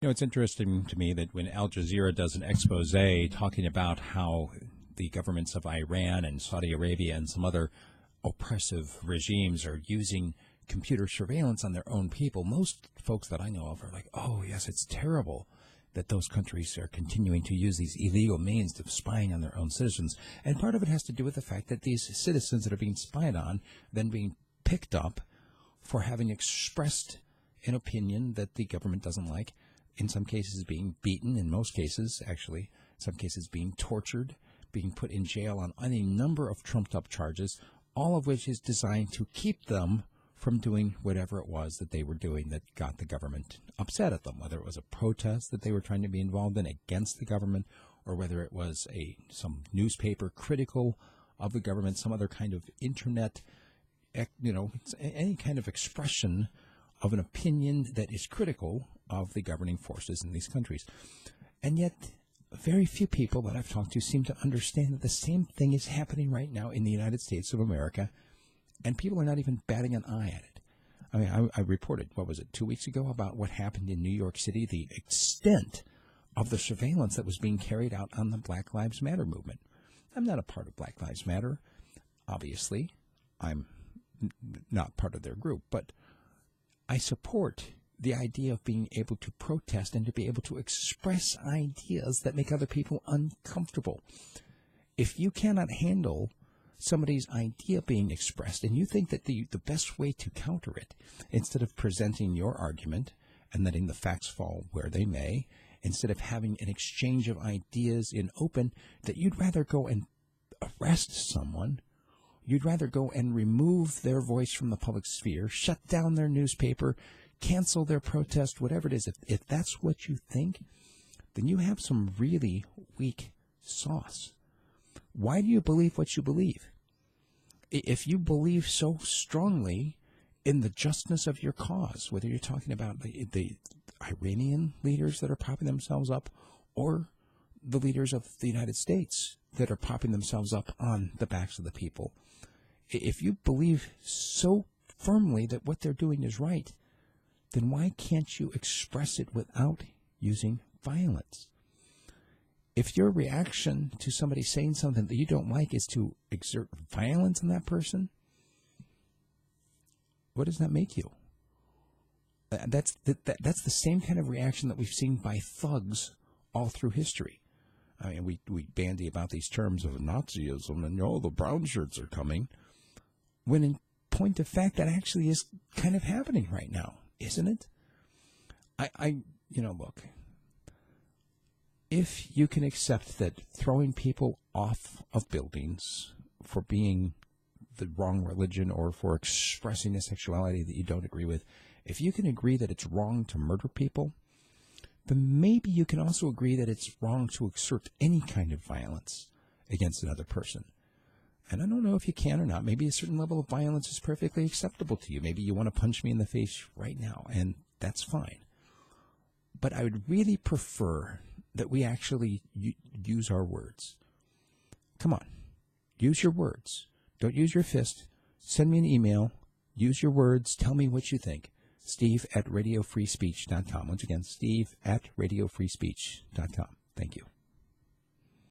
It's interesting to me that when Al Jazeera does an expose talking about how the governments of Iran and Saudi Arabia and some other oppressive regimes are using computer surveillance on their own people, most folks that I know of are like, oh, yes, it's terrible that those countries are continuing to use these illegal means of spying on their own citizens. And part of it has to do with the fact that these citizens that are being spied on, then being picked up for having expressed an opinion that the government doesn't like, in some cases being beaten, in most cases, actually, in some cases being tortured, being put in jail on any number of trumped-up charges, all of which is designed to keep them from doing whatever it was that they were doing that got the government upset at them, whether it was a protest that they were trying to be involved in against the government, or whether it was some newspaper critical of the government, some other kind of internet, any kind of expression of an opinion that is critical of the governing forces in these countries. And yet, very few people that I've talked to seem to understand that the same thing is happening right now in the United States of America, and people are not even batting an eye at it. I mean, I reported, 2 weeks ago, about what happened in New York City, the extent of the surveillance that was being carried out on the Black Lives Matter movement. I'm not a part of Black Lives Matter, obviously. I'm not part of their group, but I support the idea of being able to protest and to be able to express ideas that make other people uncomfortable. If you cannot handle somebody's idea being expressed, and you think that the best way to counter it, instead of presenting your argument and letting the facts fall where they may, instead of having an exchange of ideas in open, that you'd rather go and arrest someone, you'd rather go and remove their voice from the public sphere, shut down their newspaper, cancel their protest, whatever it is. If that's what you think, then you have some really weak sauce. Why do you believe what you believe? If you believe so strongly in the justness of your cause, whether you're talking about the Iranian leaders that are propping themselves up or the leaders of the United States that are propping themselves up on the backs of the people, if you believe so firmly that what they're doing is right, then why can't you express it without using violence? If your reaction to somebody saying something that you don't like is to exert violence on that person, what does that make you? That's the same kind of reaction that we've seen by thugs all through history. I mean, we bandy about these terms of Nazism and, the brown shirts are coming, when in point of fact, that actually is kind of happening right now, isn't it? Look, if you can accept that throwing people off of buildings for being the wrong religion or for expressing a sexuality that you don't agree with, if you can agree that it's wrong to murder people, then maybe you can also agree that it's wrong to exert any kind of violence against another person. And I don't know if you can or not. Maybe a certain level of violence is perfectly acceptable to you. Maybe you want to punch me in the face right now, and that's fine. But I would really prefer that we actually use our words. Come on, use your words. Don't use your fist. Send me an email. Use your words. Tell me what you think. Steve@radiofreespeech.com. Once again, Steve@radiofreespeech.com. Thank you.